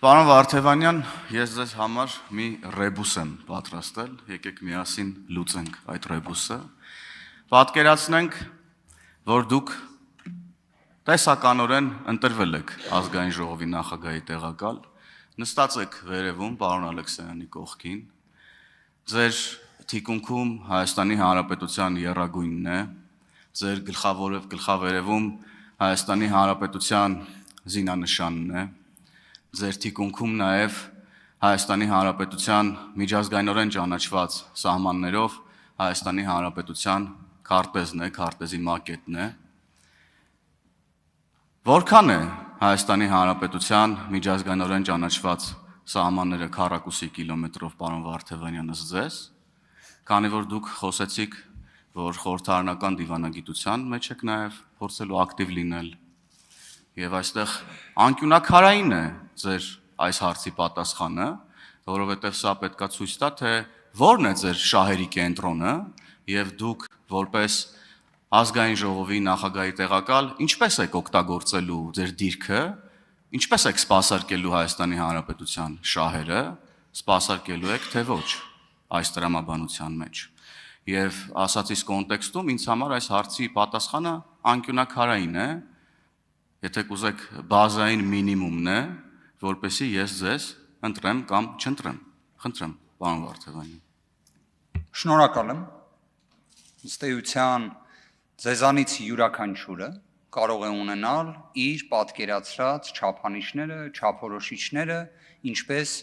Պարոն Վարդևանյան, ես ձեզ համար մի ռեբուս եմ պատրաստել, եկեք միասին լուծենք այդ ռեբուսը, պատկերացնենք, որ դուք տեսականորեն ընտրվել եք ազգային ժողովի նախագահի տեղակալ, նստած եք վերևում պարոն Ալեքսանյանի կողքին, ձեր թիկունքում Հայաստանի Հանրապետության եռագույնն է, ձեր գլխավերևում Հայաստանի Հանրապետության զինանշանն է, ձեր թիկունքում նաև Հայաստանի Հանրապետության միջազգայինորեն ճանաչված սահմաններով Հայաստանի Հանրապետության քարտեզն է, քարտեզի մակետն է։ Որքան է Հայաստանի Հանրապետության միջազգայինորեն ճանաչված սահմանները քառակուսի կիլոմետրով, պարոն Վարդևանյանս ձեզ, քանի որ դուք խոսեցիք, որ խորհրդարանական դիվանագիտության մեջ եք նաև փորձելու ակտիվ լինել, եւ այստեղ անկյունակարային է ձեր այս հարցի պատասխանը, որովհետեւ սա պետքա ցույց տա, թե որն է ձեր շահերի կենտրոնը եւ դուք որպես ազգային ժողովի նախագահի տեղակալ ինչպես եք օգտագործելու ձեր դիրքը, ինչպես եք սպասարկելու Հայաստանի Հանրապետության շահերը, սպասարկելու եք թե ոչ այս տրամաբանության մեջ։ Եվ ասացիս կոնտեքստում ինձ համար այս հարցի պատասխանը անկյունակարային է, եթե կուզեք բազային մինիմումն է, որպեսզի ես ձեզ ընտրեմ կամ չընտրեմ։ Խնդրեմ, պարոն Վարդևանյան։ Շնորհակալ եմ։ Ըստ էության ձեզանից յուրաքանչյուրը կարող է ունենալ իր պատկերացրած չափանիշները, չափորոշիչները, ինչպես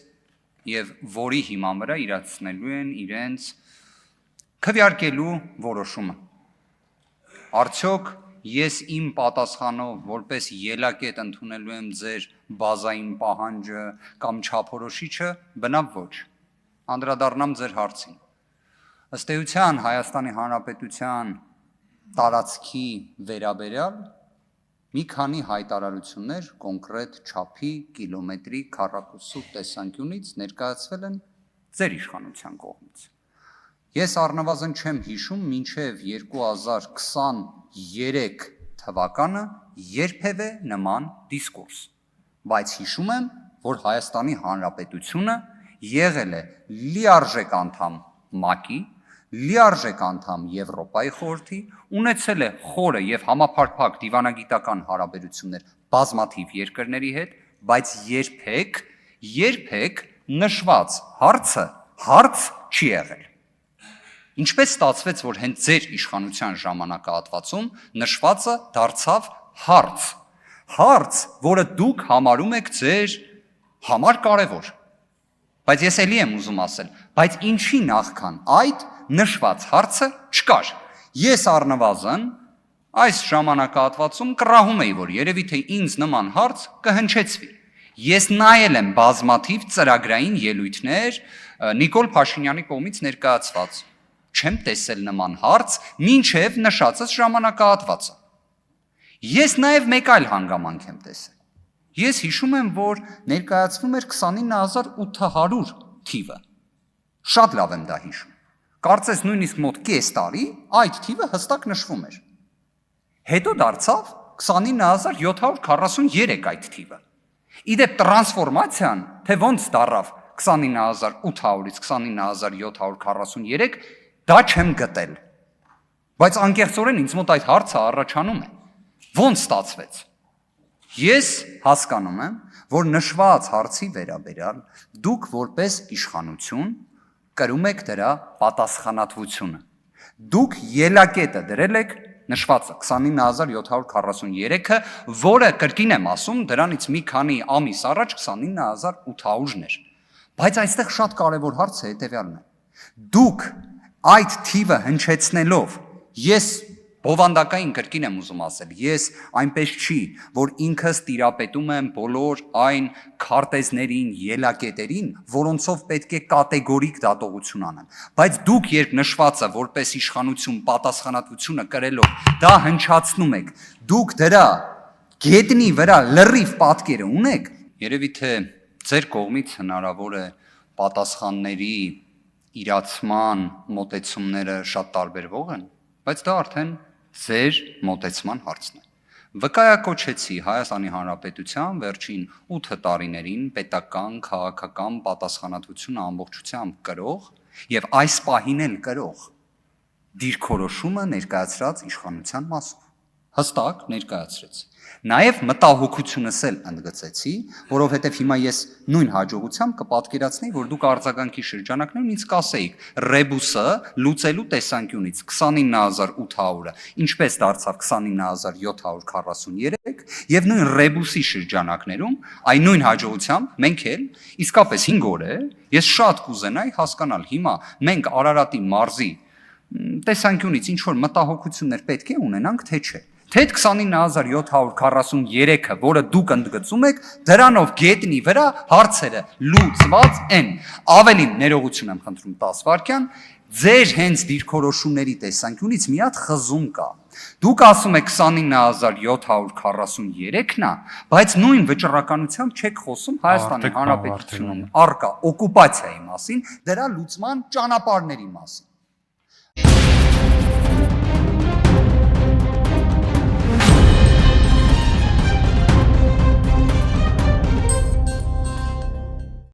եւ որի հիման վրա իրացնելու են իրենց քվեարկելու որոշումը։ Արդյոք ես իմ պատասխանով որպես ելակետ ընդունելու եմ ձեր բազային պահանջը կամ չափորոշիչը, բնավ ոչ։ Անդրադառնամ ձեր հարցին։ Ըստ էության Հայաստանի Հանրապետության տարածքի վերաբերյալ մի քանի հայտարարություններ կոնկրետ չափի կիլոմետրի քառակուսու տեսանկյունից ներկայացվել են ձեր իշխանության կողմից։ Ես առնվազն չեմ հիշում մինչև 2023 թվականը երբևէ նման դիսկուրս, բայց հիշում եմ, որ Հայաստանի Հանրապետությունը եղել է լիարժեք անդամ ՄԱԿ-ի, լիարժեք անդամ Եվրոպայի խորհրդի, ունեցել է խորը եւ համապարփակ դիվանագիտական հարաբերություններ բազմաթիվ երկրների հետ, բայց երբեք նշված հարցը հարց չի եղել։ Ինչպես ստացվեց, որ հենց ձեր իշխանության ժամանակահատվածում նշվածը դարձավ հարց, որը դուք համարում եք ձեր համար կարևոր։ Բայց ես էլի եմ ուզում ասել, բայց ինչի նախքան այդ նշված հարցը չկար։ Ես առնվազն այս ժամանակահատվածում կռահում էի, որ երևի թե ինձ նման հարց կհնչեցվի։ Ես նայել եմ բազմաթիվ ծրագրային ելույթներ Նիկոլ Փաշինյանի կողմից ներկայացված։ Չեմ տեսել նման հարց մինչև նշածս ժամանակահատվածը։ Ես նաև մեկ այլ հանգամանք եմ տեսել։ Ես հիշում եմ, որ ներկայացվում էր 29800 թիվը։ Շատ լավ եմ դա հիշում։ Կարծես նույնիսկ մոտ կես տարի այդ թիվը հստակ նշվում էր։ Հետո դարձավ 29743 այդ թիվը։ Իդեպ տրանսֆորմացիան, թե ոնց դառավ 29800-ից 29743, դա չեմ գտել, բայց անկեղծորեն ինձ մոտ այդ հարցը առաջանում է, ոնց ստացվեց։ Ես հասկանում եմ, որ նշված հարցի վերաբերյալ դուք որպես իշխանություն կրում եք դրա պատասխանատվությունը։ Դուք ելակետը դրել եք նշվածը 29743-ը, որը կրկին եմ ասում, դրանից մի քանի ամիս առաջ 29800-ն էր։ Բայց այստեղ շատ կարևոր հարցը հետևյալն է։ Դուք այդ թիվը հնչեցնելով, ես բովանդակային կրկին եմ ուզում ասել, ես այնպես չի, որ ինքս տիրապետում եմ բոլոր այն քարտեզներին, ելակետերին, որոնցով պետք է կատեգորիկ դատողություն անեմ, բայց դուք երբ նշվածը որպես իշխանություն պատասխանատվությունը կրելով դա հնչացնում եք, դուք դրա գետնի վրա լրիվ պատկերը ունեք, երևի թե ձեր կողմից հնարավոր է պատասխանների իրացման մոտեցումները շատ տարբերվող են, բայց դա արդեն ձեր մոտեցման հարցն է։ վկայակոչեցի Հայաստանի Հանրապետության վերջին 8 տարիներին պետական, քաղաքական պատասխանատվությունը ամբողջությամբ կրող եւ այս պահին էլ կրող դիրքորոշումը ներկայացրած իշխանության մասով։ Հստակ ներկայացրեց։ Նաև մտահոգությունս էլ ընդգծեցի, որովհետև հիմա ես նույն հաջողությամբ կպատկերացնեի, որ դուք արձագանքի շրջանակներում ինձ կասեիք ռեբուսը լուծելու տեսանկյունից 29800-ը ինչպես դարձավ 29743 եւ նույն ռեբուսի շրջանակներում այն նույն հաջողությամբ մենք էլ իսկապես 5 օր է ես շատ կուզենայի հասկանալ հիմա մենք Արարատի մարզի տեսանկյունից ինչ որ մտահոգություններ պետք է ունենանք թե չէ։ Թե 29743-ը, որը դուք ընդգծում եք, դրանով գետնի վրա հարցերը լուծված են։ Ավելին ներողություն եմ խնդրում 10 վայրկյան, ձեր հենց դիրքորոշումների տեսանկյունից մի հատ խզում կա։ Դուք ասում եք 29743-ն է, բայց նույն վճռականությամբ չեք խոսում Հայաստանի Հանրապետությունում առկա օկուպացիայի մասին, դրա լուծման ճանապարհների մասին։